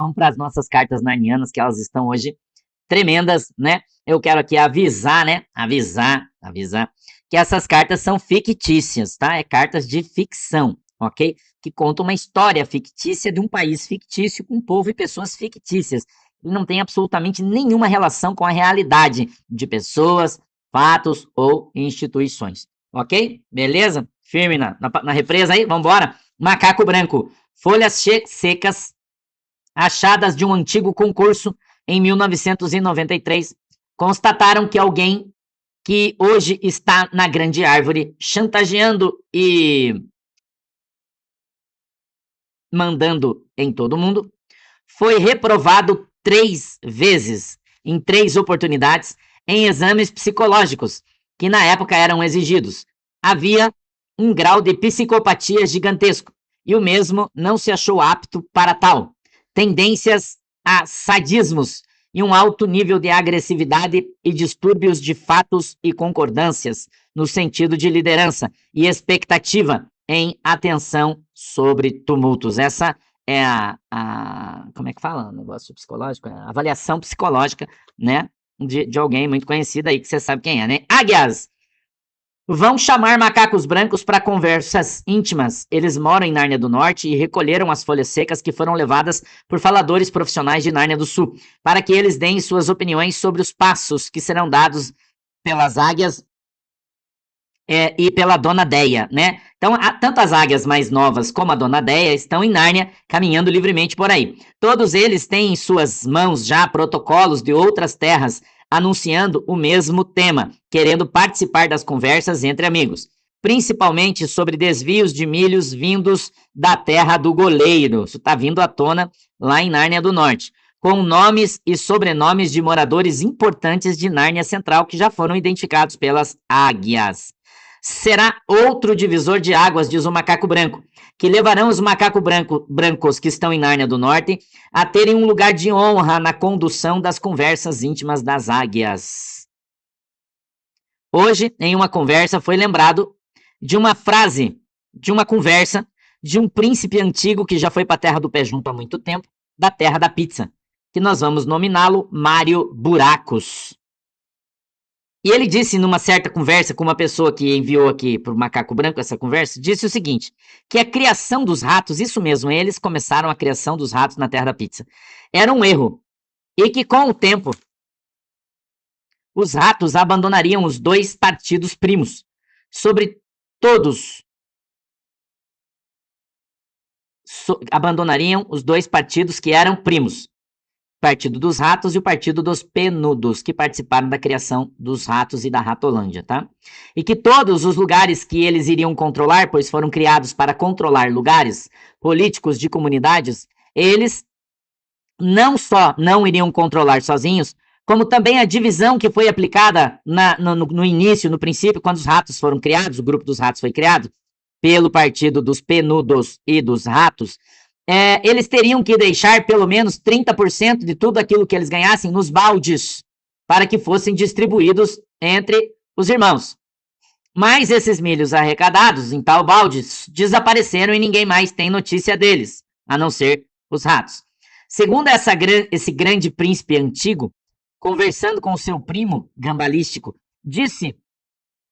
Vamos para as nossas cartas narnianas, que elas estão hoje tremendas, né? Eu quero aqui avisar, né? Avisar que essas cartas são fictícias, tá? É cartas de ficção, ok? Que contam uma história fictícia de um país fictício com um povo e pessoas fictícias. E não tem absolutamente nenhuma relação com a realidade de pessoas, fatos ou instituições, ok? Beleza? Firme na represa aí, vambora. Macaco branco, folhas secas achadas de um antigo concurso em 1993, constataram que alguém que hoje está na grande árvore, chantageando e mandando em todo mundo, foi reprovado 3 vezes, em 3 oportunidades, em exames psicológicos, que na época eram exigidos. Havia um grau de psicopatia gigantesco, e o mesmo não se achou apto para tal. Tendências a sadismos e um alto nível de agressividade e distúrbios de fatos e concordâncias no sentido de liderança e expectativa em atenção sobre tumultos. Essa é como é que fala? O negócio psicológico? A avaliação psicológica, né? De alguém muito conhecido aí, que você sabe quem é, né? Águias! Vão chamar macacos brancos para conversas íntimas. Eles moram em Nárnia do Norte e recolheram as folhas secas que foram levadas por faladores profissionais de Nárnia do Sul, para que eles deem suas opiniões sobre os passos que serão dados pelas águias e pela Dona Deia, né? Então, tanto as águias mais novas como a Dona Deia estão em Nárnia, caminhando livremente por aí. Todos eles têm em suas mãos já protocolos de outras terras, anunciando o mesmo tema, querendo participar das conversas entre amigos, principalmente sobre desvios de milhos vindos da terra do goleiro. Isso está vindo à tona lá em Nárnia do Norte, com nomes e sobrenomes de moradores importantes de Nárnia Central que já foram identificados pelas águias. Será outro divisor de águas, diz o macaco branco, que levarão os macacos brancos que estão em Nárnia do Norte a terem um lugar de honra na condução das conversas íntimas das águias. Hoje, em uma conversa, foi lembrado de uma frase, de uma conversa, de um príncipe antigo que já foi para a terra do pé junto há muito tempo, da terra da pizza, que nós vamos nominá-lo Mário Buracos. E ele disse numa certa conversa com uma pessoa que enviou aqui para o macaco branco essa conversa, disse o seguinte, que a criação dos ratos, isso mesmo, eles começaram a criação dos ratos na terra da pizza, era um erro. E que com o tempo, os ratos abandonariam os 2 partidos primos, sobre todos, abandonariam os 2 partidos que eram primos. Partido dos Ratos e o Partido dos Penudos, que participaram da criação dos ratos e da Ratolândia, tá? E que todos os lugares que eles iriam controlar, pois foram criados para controlar lugares políticos de comunidades, eles não só não iriam controlar sozinhos, como também a divisão que foi aplicada no início, no princípio, quando os ratos foram criados, o grupo dos ratos foi criado, pelo Partido dos Penudos e dos Ratos, eles teriam que deixar pelo menos 30% de tudo aquilo que eles ganhassem nos baldes, para que fossem distribuídos entre os irmãos. Mas esses milhos arrecadados em tal balde desapareceram e ninguém mais tem notícia deles, a não ser os ratos. Segundo esse grande príncipe antigo, conversando com o seu primo gambalístico, disse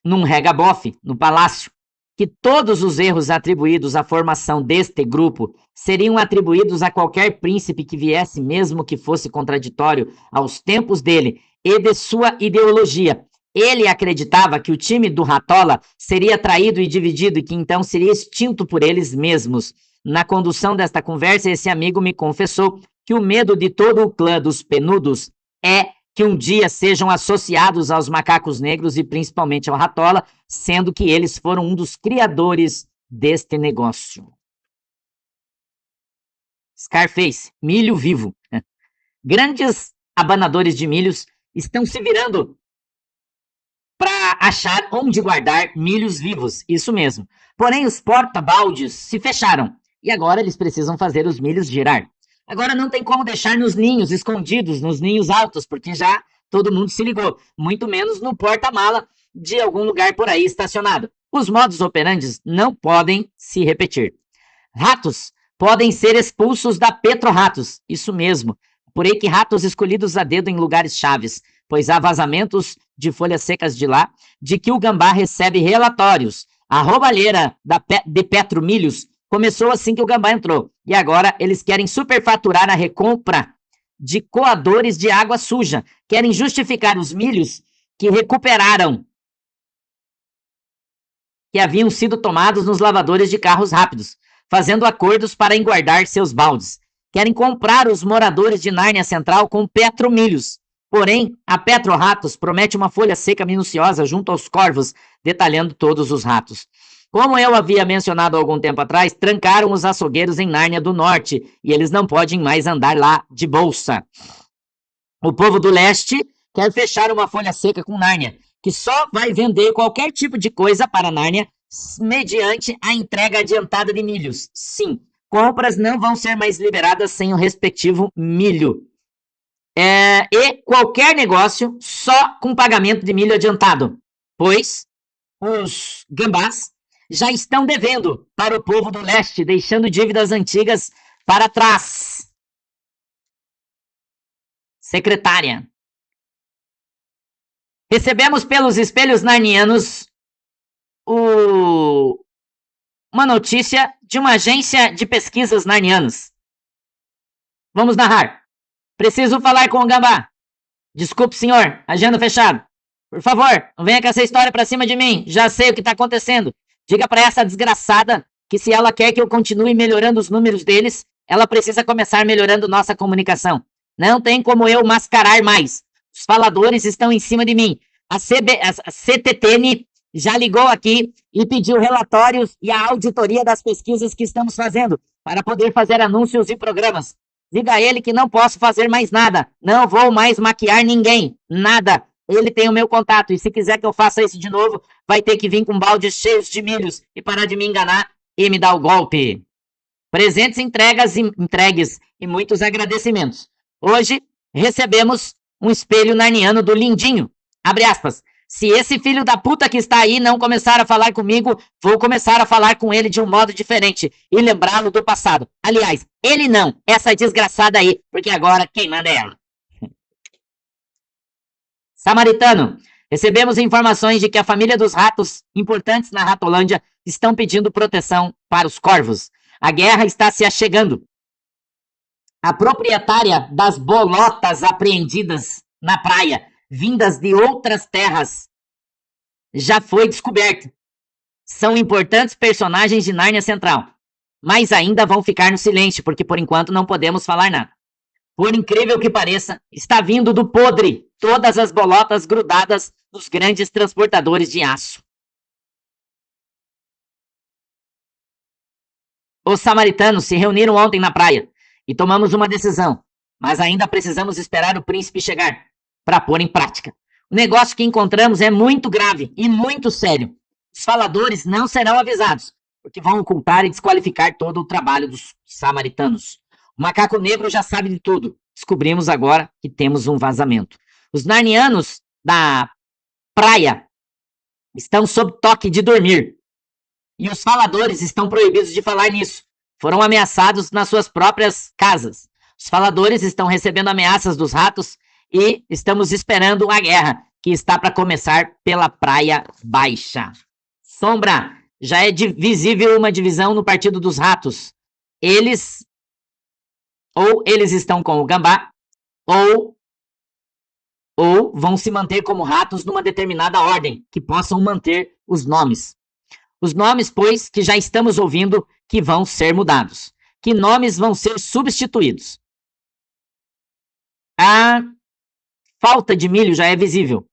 num regabofe, no palácio, que todos os erros atribuídos à formação deste grupo seriam atribuídos a qualquer príncipe que viesse, mesmo que fosse contraditório aos tempos dele e de sua ideologia. Ele acreditava que o time do Ratola seria traído e dividido e que então seria extinto por eles mesmos. Na condução desta conversa, esse amigo me confessou que o medo de todo o clã dos Penudos é que um dia sejam associados aos macacos negros e principalmente ao Ratola, sendo que eles foram um dos criadores deste negócio. Scarface, milho vivo. Grandes abanadores de milhos estão se virando para achar onde guardar milhos vivos, isso mesmo. Porém, os porta-baldes se fecharam e agora eles precisam fazer os milhos girar. Agora não tem como deixar nos ninhos escondidos, nos ninhos altos, porque já todo mundo se ligou, muito menos no porta-mala de algum lugar por aí estacionado. Os modus operandi não podem se repetir. Ratos podem ser expulsos da Petroratos. Isso mesmo. Apurei que ratos escolhidos a dedo em lugares chaves, pois há vazamentos de folhas secas de lá, de que o gambá recebe relatórios. A roubalheira de Petromilhos começou assim que o gambá entrou. E agora eles querem superfaturar a recompra de coadores de água suja. Querem justificar os milhos que recuperaram, que haviam sido tomados nos lavadores de carros rápidos, fazendo acordos para engordar seus baldes. Querem comprar os moradores de Nárnia Central com Petromilhos. Porém, a Petroratos promete uma folha seca minuciosa junto aos corvos, detalhando todos os ratos. Como eu havia mencionado há algum tempo atrás, trancaram os açougueiros em Nárnia do Norte e eles não podem mais andar lá de bolsa. O povo do leste quer fechar uma folha seca com Nárnia, que só vai vender qualquer tipo de coisa para Nárnia mediante a entrega adiantada de milhos. Sim, compras não vão ser mais liberadas sem o respectivo milho. E qualquer negócio só com pagamento de milho adiantado, pois os gambás já estão devendo para o povo do leste, deixando dívidas antigas para trás. Secretária. Recebemos pelos espelhos narnianos uma notícia de uma agência de pesquisas narnianas. Vamos narrar. Preciso falar com o gambá. Desculpe, senhor. Agenda fechada. Por favor, não venha com essa história pra cima de mim. Já sei o que tá acontecendo. Diga pra essa desgraçada que se ela quer que eu continue melhorando os números deles, ela precisa começar melhorando nossa comunicação. Não tem como eu mascarar mais. Os faladores estão em cima de mim. A CTTN já ligou aqui e pediu relatórios e a auditoria das pesquisas que estamos fazendo para poder fazer anúncios e programas. Diga a ele que não posso fazer mais nada. Não vou mais maquiar ninguém. Nada. Ele tem o meu contato. E se quiser que eu faça isso de novo, vai ter que vir com baldes cheios de milhos e parar de me enganar e me dar o golpe. Presentes entregues e muitos agradecimentos. Hoje recebemos um espelho narniano do Lindinho. Abre aspas. Se esse filho da puta que está aí não começar a falar comigo, vou começar a falar com ele de um modo diferente e lembrá-lo do passado. Aliás, ele não, essa desgraçada aí, porque agora quem manda é ela. Samaritano, recebemos informações de que a família dos ratos importantes na Ratolândia estão pedindo proteção para os corvos. A guerra está se achegando. A proprietária das bolotas apreendidas na praia, vindas de outras terras, já foi descoberta. São importantes personagens de Nárnia Central, mas ainda vão ficar no silêncio, porque por enquanto não podemos falar nada. Por incrível que pareça, está vindo do podre todas as bolotas grudadas nos grandes transportadores de aço. Os samaritanos se reuniram ontem na praia e tomamos uma decisão, mas ainda precisamos esperar o príncipe chegar para pôr em prática. O negócio que encontramos é muito grave e muito sério. Os faladores não serão avisados, porque vão ocultar e desqualificar todo o trabalho dos samaritanos. O macaco negro já sabe de tudo. Descobrimos agora que temos um vazamento. Os narnianos da praia estão sob toque de dormir. E os faladores estão proibidos de falar nisso. Foram ameaçados nas suas próprias casas. Os faladores estão recebendo ameaças dos ratos e estamos esperando a guerra, que está para começar pela Praia Baixa. Sombra, já é visível uma divisão no Partido dos Ratos. Eles estão com o gambá, ou vão se manter como ratos numa determinada ordem, que possam manter os nomes. Os nomes, pois, que já estamos ouvindo que vão ser mudados. Que nomes vão ser substituídos? A falta de milho já é visível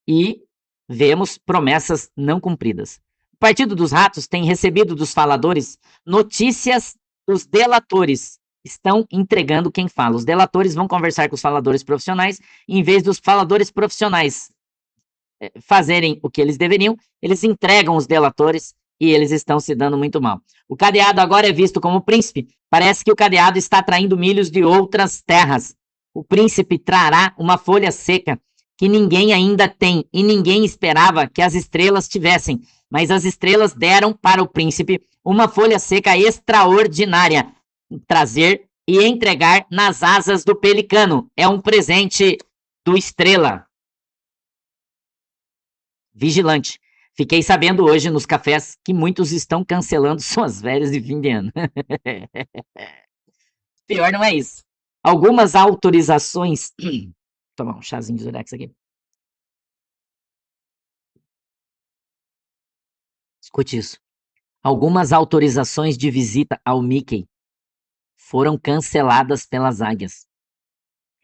e vemos promessas não cumpridas. O Partido dos Ratos tem recebido dos faladores notícias dos delatores. Estão entregando quem fala. Os delatores vão conversar com os faladores profissionais e, em vez dos faladores profissionais fazerem o que eles deveriam, eles entregam os delatores e eles estão se dando muito mal. O cadeado agora é visto como príncipe. Parece que o cadeado está traindo milhos de outras terras. O príncipe trará uma folha seca que ninguém ainda tem e ninguém esperava que as estrelas tivessem. Mas as estrelas deram para o príncipe uma folha seca extraordinária. trazer e entregar nas asas do pelicano. É um presente do Estrela. Vigilante. Fiquei sabendo hoje nos cafés que muitos estão cancelando suas férias de fim de ano. Pior não é isso. Algumas autorizações. Vou tomar um chazinho de Durex aqui. Escute isso. Algumas autorizações de visita ao Mickey foram canceladas pelas águias.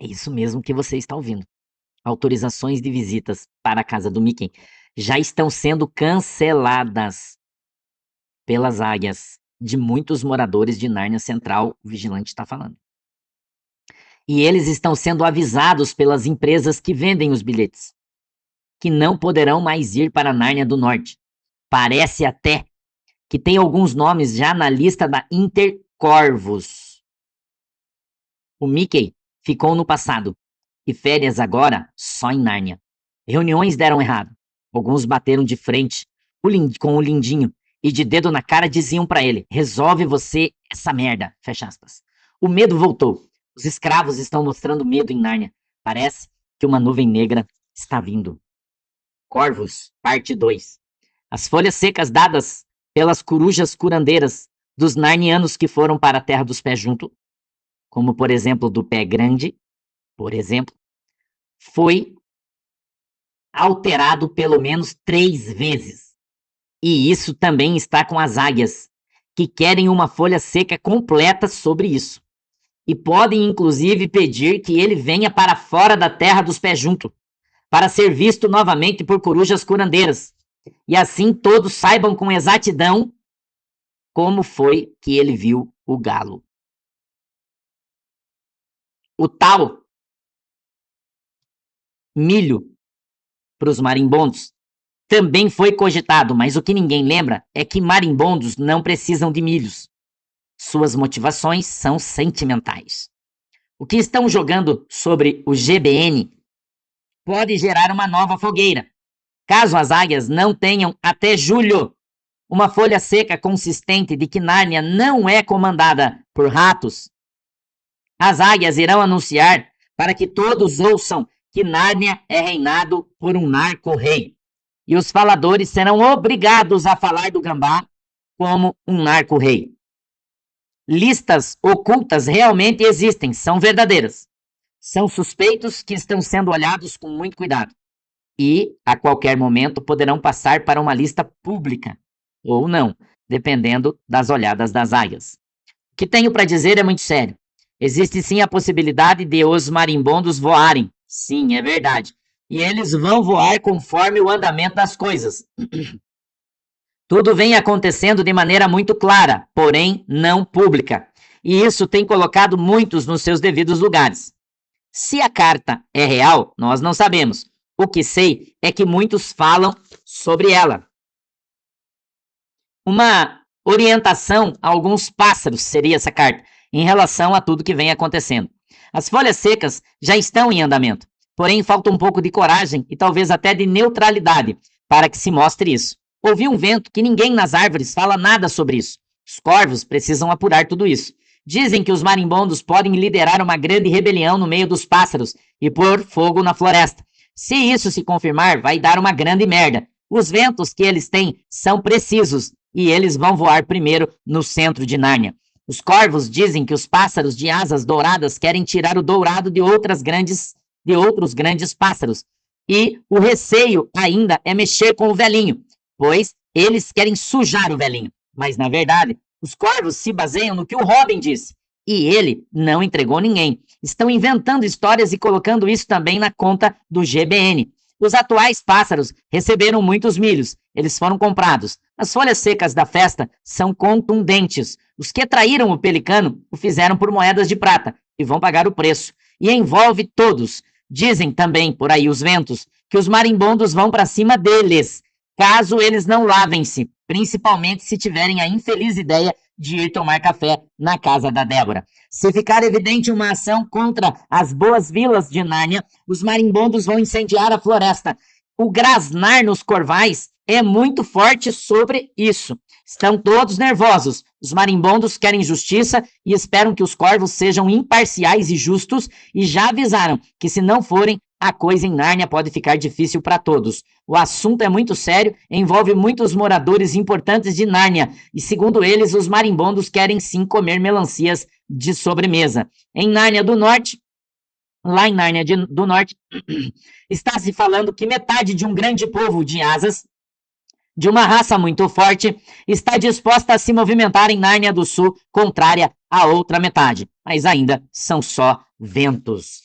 É isso mesmo que você está ouvindo. Autorizações de visitas para a casa do Mickey já estão sendo canceladas pelas águias de muitos moradores de Nárnia Central, o vigilante está falando. E eles estão sendo avisados pelas empresas que vendem os bilhetes, que não poderão mais ir para Nárnia do Norte. Parece até que tem alguns nomes já na lista da Intercorvos. O Mickey ficou no passado, e férias agora só em Nárnia. Reuniões deram errado. Alguns bateram de frente com o lindinho e de dedo na cara diziam para ele: resolve você essa merda, fecha aspas. O medo voltou. Os escravos estão mostrando medo em Nárnia. Parece que uma nuvem negra está vindo. Corvos, parte 2. As folhas secas dadas pelas corujas curandeiras dos narnianos que foram para a terra dos pés junto, como por exemplo do pé grande, por exemplo, foi alterado pelo menos 3 vezes. E isso também está com as águias, que querem uma folha seca completa sobre isso. E podem inclusive pedir que ele venha para fora da terra dos pés junto, para ser visto novamente por corujas curandeiras. E assim todos saibam com exatidão como foi que ele viu o galo. O tal milho para os marimbondos também foi cogitado, mas o que ninguém lembra é que marimbondos não precisam de milhos. Suas motivações são sentimentais. O que estão jogando sobre o GBN pode gerar uma nova fogueira, caso as águias não tenham até julho uma folha seca consistente de que Nárnia não é comandada por ratos. As águias irão anunciar para que todos ouçam que Nárnia é reinado por um narco-rei. E os faladores serão obrigados a falar do gambá como um narco-rei. Listas ocultas realmente existem, são verdadeiras. São suspeitos que estão sendo olhados com muito cuidado. E, a qualquer momento, poderão passar para uma lista pública, ou não, dependendo das olhadas das águias. O que tenho para dizer é muito sério. Existe sim a possibilidade de os marimbondos voarem. Sim, é verdade. E eles vão voar conforme o andamento das coisas. Tudo vem acontecendo de maneira muito clara, porém não pública. E isso tem colocado muitos nos seus devidos lugares. Se a carta é real, nós não sabemos. O que sei é que muitos falam sobre ela. Uma orientação a alguns pássaros seria essa carta, em relação a tudo que vem acontecendo. As folhas secas já estão em andamento, porém falta um pouco de coragem e talvez até de neutralidade para que se mostre isso. Ouvi um vento que ninguém nas árvores fala nada sobre isso. Os corvos precisam apurar tudo isso. Dizem que os marimbondos podem liderar uma grande rebelião no meio dos pássaros e pôr fogo na floresta. Se isso se confirmar, vai dar uma grande merda. Os ventos que eles têm são precisos e eles vão voar primeiro no centro de Nárnia. Os corvos dizem que os pássaros de asas douradas querem tirar o dourado de outros grandes pássaros. E o receio ainda é mexer com o velhinho, pois eles querem sujar o velhinho. Mas, na verdade, os corvos se baseiam no que o Robin disse. E ele não entregou ninguém. Estão inventando histórias e colocando isso também na conta do GBN. Os atuais pássaros receberam muitos milhos. Eles foram comprados. As folhas secas da festa são contundentes. Os que traíram o pelicano o fizeram por moedas de prata e vão pagar o preço. E envolve todos. Dizem também, por aí os ventos, que os marimbondos vão para cima deles, caso eles não lavem-se, principalmente se tiverem a infeliz ideia de ir tomar café na casa da Débora. Se ficar evidente uma ação contra as boas vilas de Nárnia, os marimbondos vão incendiar a floresta. O grasnar nos corvais é muito forte sobre isso. Estão todos nervosos. Os marimbondos querem justiça e esperam que os corvos sejam imparciais e justos, e já avisaram que, se não forem, a coisa em Nárnia pode ficar difícil para todos. O assunto é muito sério, envolve muitos moradores importantes de Nárnia, e, segundo eles, os marimbondos querem sim comer melancias de sobremesa. Em Nárnia do Norte, lá em Nárnia do Norte, está se falando que metade de um grande povo de asas, de uma raça muito forte, está disposta a se movimentar em Nárnia do Sul, contrária à outra metade. Mas ainda são só ventos.